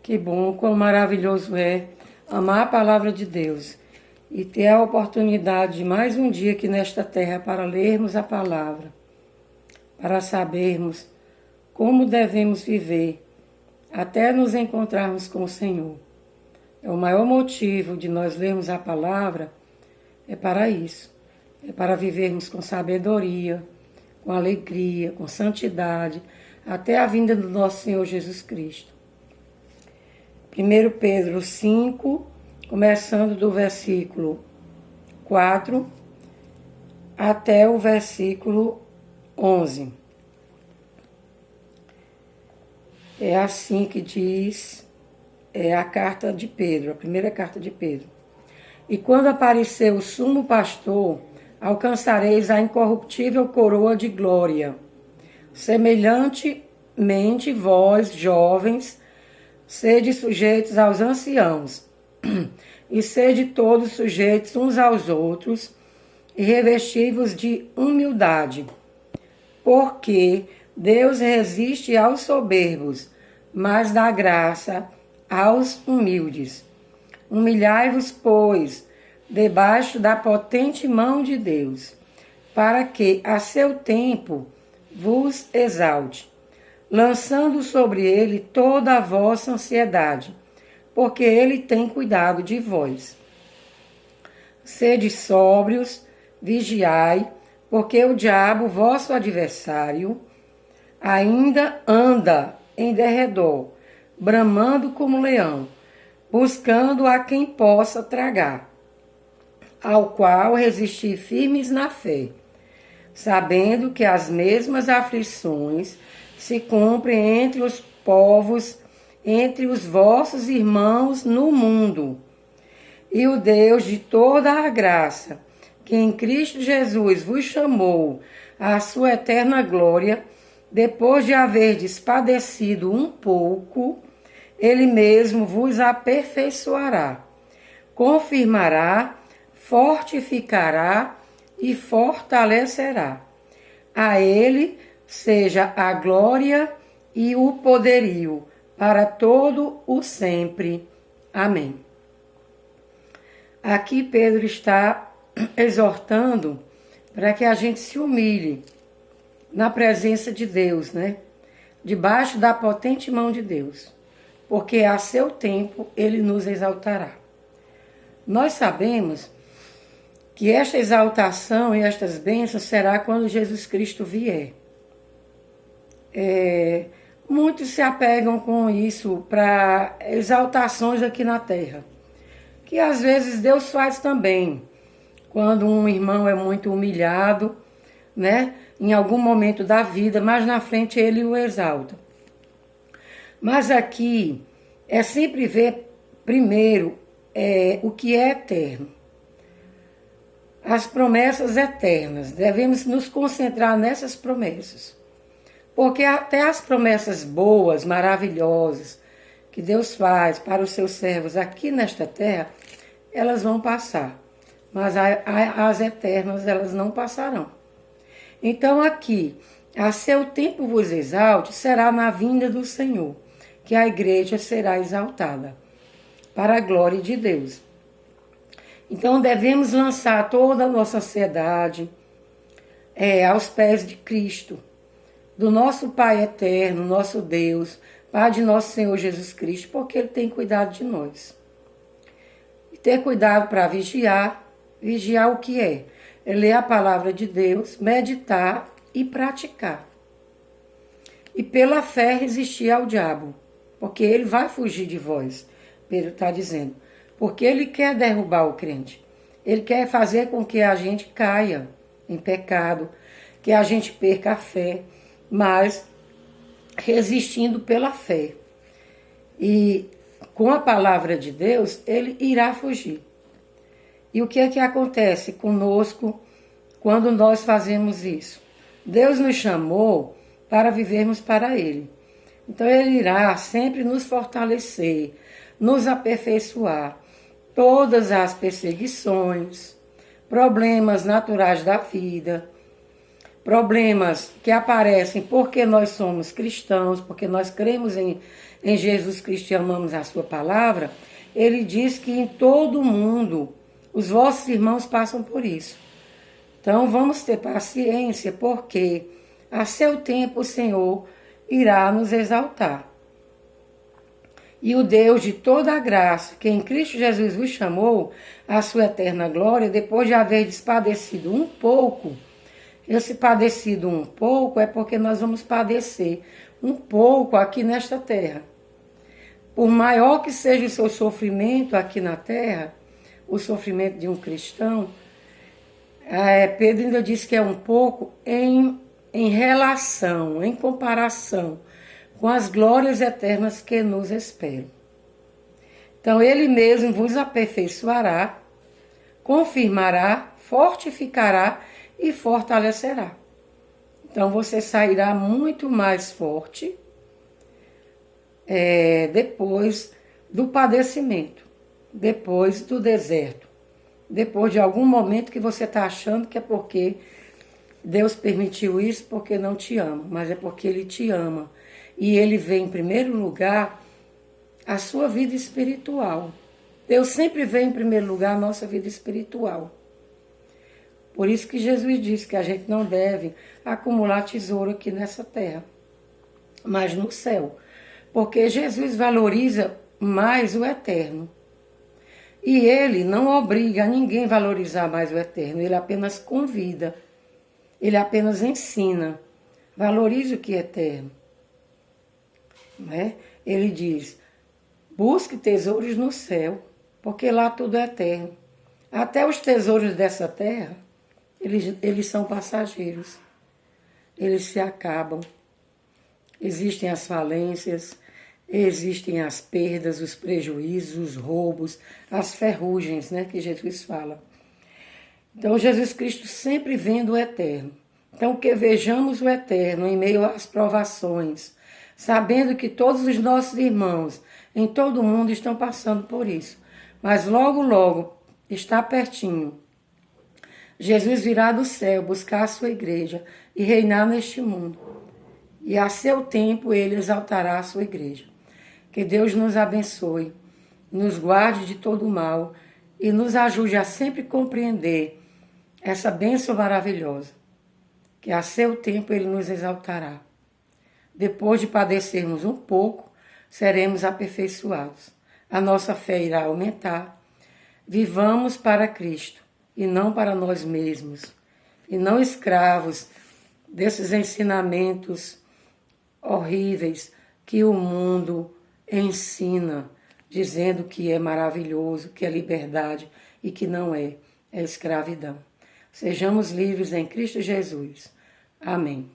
Que bom, quão maravilhoso é amar a palavra de Deus e ter a oportunidade de mais um dia aqui nesta terra para lermos a palavra, para sabermos como devemos viver até nos encontrarmos com o Senhor. É o maior motivo de nós lermos a palavra, é para isso. É para vivermos com sabedoria, com alegria, com santidade, até a vinda do nosso Senhor Jesus Cristo. 1 Pedro 5, começando do versículo 4 até o versículo 11. É assim que diz a carta de Pedro, a primeira carta de Pedro. E quando aparecer o sumo pastor, alcançareis a incorruptível coroa de glória. Semelhantemente, vós, jovens, sede sujeitos aos anciãos, e sede todos sujeitos uns aos outros, e revesti-vos de humildade. Porque Deus resiste aos soberbos, mas dá graça aos humildes. Humilhai-vos, pois, debaixo da potente mão de Deus, para que, a seu tempo, vos exalte, lançando sobre ele toda a vossa ansiedade, porque ele tem cuidado de vós. Sede sóbrios, vigiai, porque o diabo, vosso adversário, ainda anda em derredor, bramando como leão, buscando a quem possa tragar, ao qual resistir firmes na fé, sabendo que as mesmas aflições se cumprem entre os povos, entre os vossos irmãos no mundo. E o Deus de toda a graça, que em Cristo Jesus vos chamou à sua eterna glória, depois de haverdes padecido um pouco, ele mesmo vos aperfeiçoará, confirmará, fortificará e fortalecerá. A ele seja a glória e o poderio para todo o sempre. Amém. Aqui Pedro está exortando para que a gente se humilhe na presença de Deus, né? Debaixo da potente mão de Deus, porque a seu tempo ele nos exaltará. Nós sabemos que esta exaltação e estas bênçãos será quando Jesus Cristo vier. Muitos se apegam com isso para exaltações aqui na terra, que às vezes Deus faz também, quando um irmão é muito humilhado, né, em algum momento da vida, mas na frente ele o exalta. Mas aqui é sempre ver primeiro o que é eterno. As promessas eternas, devemos nos concentrar nessas promessas. Porque até as promessas boas, maravilhosas, que Deus faz para os seus servos aqui nesta terra, elas vão passar. Mas as eternas, elas não passarão. Então aqui, a seu tempo vos exalte, será na vinda do Senhor, que a igreja será exaltada, para a glória de Deus. Então devemos lançar toda a nossa ansiedade aos pés de Cristo, do nosso Pai eterno, nosso Deus, Pai de nosso Senhor Jesus Cristo, porque Ele tem cuidado de nós. E ter cuidado para vigiar o que é? É ler a palavra de Deus, meditar e praticar. E pela fé resistir ao diabo, porque ele vai fugir de vós, Pedro está dizendo. Porque ele quer derrubar o crente. Ele quer fazer com que a gente caia em pecado, que a gente perca a fé, mas resistindo pela fé. E com a palavra de Deus, ele irá fugir. E o que é que acontece conosco quando nós fazemos isso? Deus nos chamou para vivermos para Ele. Então Ele irá sempre nos fortalecer, nos aperfeiçoar. Todas as perseguições, problemas naturais da vida, problemas que aparecem porque nós somos cristãos, porque nós cremos em Jesus Cristo e amamos a sua palavra, ele diz que em todo mundo os vossos irmãos passam por isso. Então vamos ter paciência, porque a seu tempo o Senhor irá nos exaltar. E o Deus de toda a graça, que em Cristo Jesus vos chamou à sua eterna glória, depois de haver padecido um pouco, esse padecido um pouco é porque nós vamos padecer um pouco aqui nesta terra. Por maior que seja o seu sofrimento aqui na terra, o sofrimento de um cristão, Pedro ainda diz que é um pouco em relação, em comparação com as glórias eternas que nos esperam. Então, ele mesmo vos aperfeiçoará, confirmará, fortificará e fortalecerá. Então, você sairá muito mais forte depois do padecimento, depois do deserto, depois de algum momento que você está achando que é porque Deus permitiu isso porque não te ama, mas é porque Ele te ama. E Ele vê em primeiro lugar a sua vida espiritual. Deus sempre vê em primeiro lugar a nossa vida espiritual. Por isso que Jesus disse que a gente não deve acumular tesouro aqui nessa terra, mas no céu. Porque Jesus valoriza mais o eterno. E Ele não obriga a ninguém a valorizar mais o eterno, Ele apenas convida, Ele apenas ensina. Valorize o que é eterno. Né? Ele diz, busque tesouros no céu, porque lá tudo é eterno. Até os tesouros dessa terra, eles são passageiros. Eles se acabam. Existem as falências, existem as perdas, os prejuízos, os roubos, as ferrugens, né, que Jesus fala. Então, Jesus Cristo sempre vendo o eterno. Então, que vejamos o eterno em meio às provações, sabendo que todos os nossos irmãos em todo o mundo estão passando por isso. Mas logo, logo, está pertinho. Jesus virá do céu buscar a sua igreja e reinar neste mundo. E a seu tempo ele exaltará a sua igreja. Que Deus nos abençoe, nos guarde de todo o mal e nos ajude a sempre compreender essa bênção maravilhosa. Que a seu tempo ele nos exaltará. Depois de padecermos um pouco, seremos aperfeiçoados. A nossa fé irá aumentar. Vivamos para Cristo e não para nós mesmos. E não escravos desses ensinamentos horríveis que o mundo ensina, dizendo que é maravilhoso, que é liberdade e que não é, é escravidão. Sejamos livres em Cristo Jesus. Amém.